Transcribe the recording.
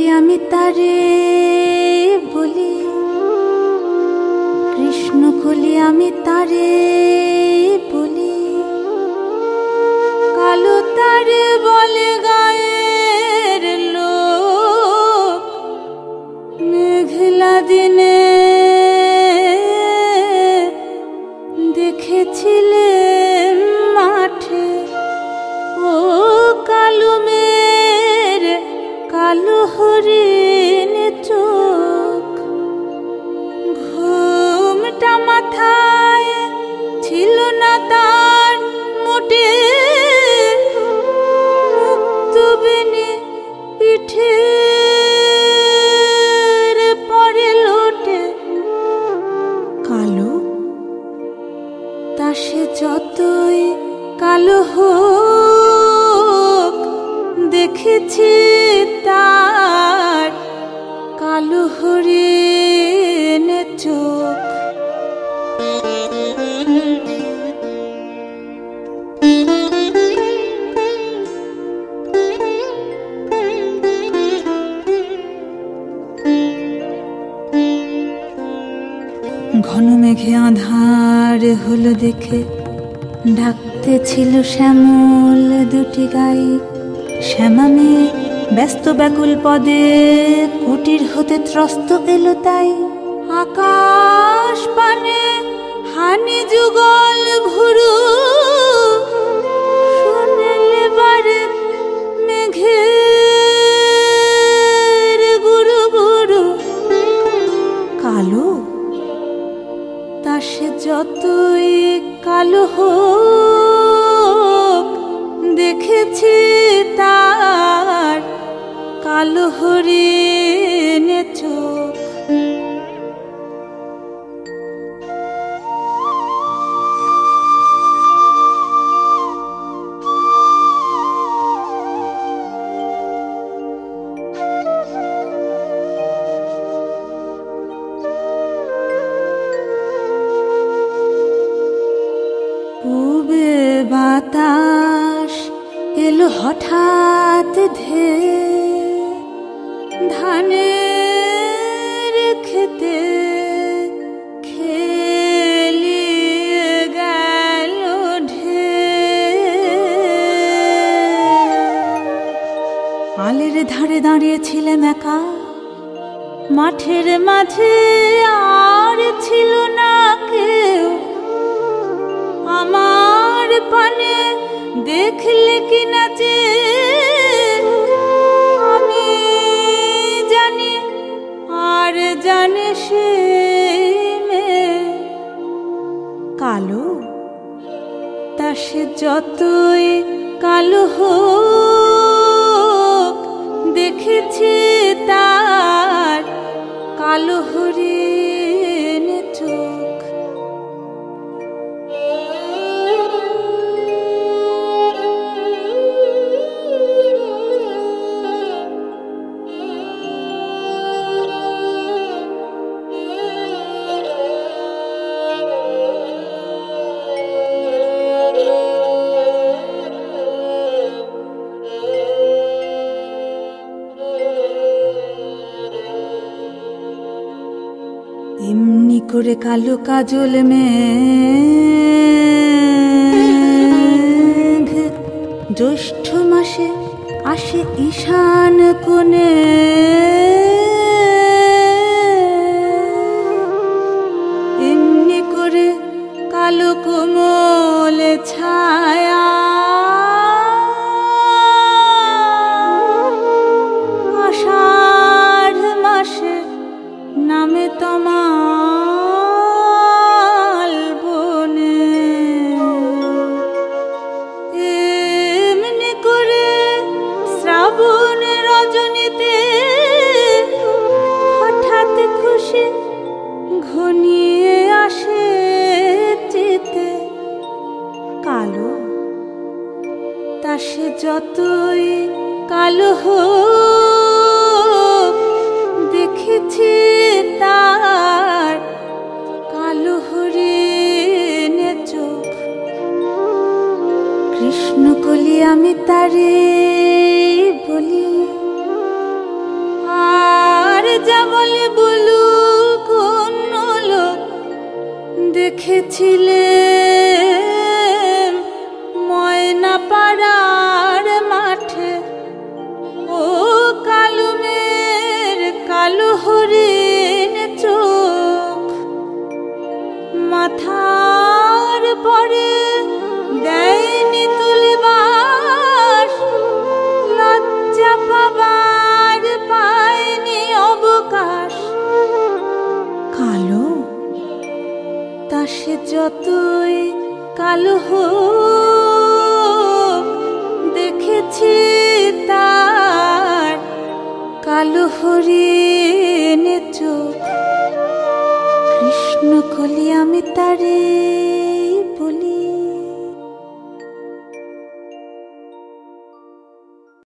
কলি আমি তারে বলি, কৃষ্ণ কলি আমি তারে বলি, কালো তারে বলে গায়ের লোক, মেঘলা দিনে দেখেছিলে মাঠে ও কালো মের কালো হরিণ চোখ। ঘুমটা মাথায় ছিল না তার মোটে, মুক্তবেণী পিঠের পরে লোটে। কালো তা সে যতই কালো হোক, দেখেছি তার কালো হরিণ চোখ। ঘন মেঘে আঁধার হলো দেখে, ডাকতে ছিল শ্যামল দুটি গাই। শ্যামা মেয়ে ব্যস্ত ব্যাকুল পদে কুটির হতে ত্রস্ত এলো তাই। আকাশ পানে হানি যুগল ভুরু, শুনেলে বারে মেঘের গুরু গুরু। কালো তা সে যতই কালো হোক, দেখেছি তার কালো হরিণ চোখ। পূবে বাতাস এলো হঠাৎ ধে, ধানের খেতে খেলিয়ে গেল ঢে। আলের ধারে দাঁড়িয়েছিলেন একা, মাঠের মাঝে আর ছিল না কেউ। আমার পানে দেখলে কি নাচে আমি জানি, আর জানে সে মেয়ে। কালো তা সে যতই কালো হোক, দেখেছি তার কালো হরিণ চোখ। এমনি করে কালো কাজল মেঘ জ্যৈষ্ঠ মাসে আসে ঈশান কোণে। এমনি করে কালো কোমল ছায়া আষাঢ় মাসে নামে তমাল বনে। এমনি করে শ্রাবণ রজনীতে হঠাৎ খুশি ঘনিয়ে আসে চিতে। কালো তা সে যতই কালো হোক, দেখেছি তার কালো হরিণ চোখ। কৃষ্ণ কলি আমি তারে বলি, দেখেছিলে ময়না পাড়ার মাঠে, ও কালো মেয়ের কালো হরিণ চোখ, মাথার পরে দেয়নি তুলবার, লজ্জা পাবার পায়নি অবকাশ। কালো তা সে যতই কালো হোক, দেখেছি তার কালো হরিণ চোখ। কৃষ্ণ কলি আমি তারে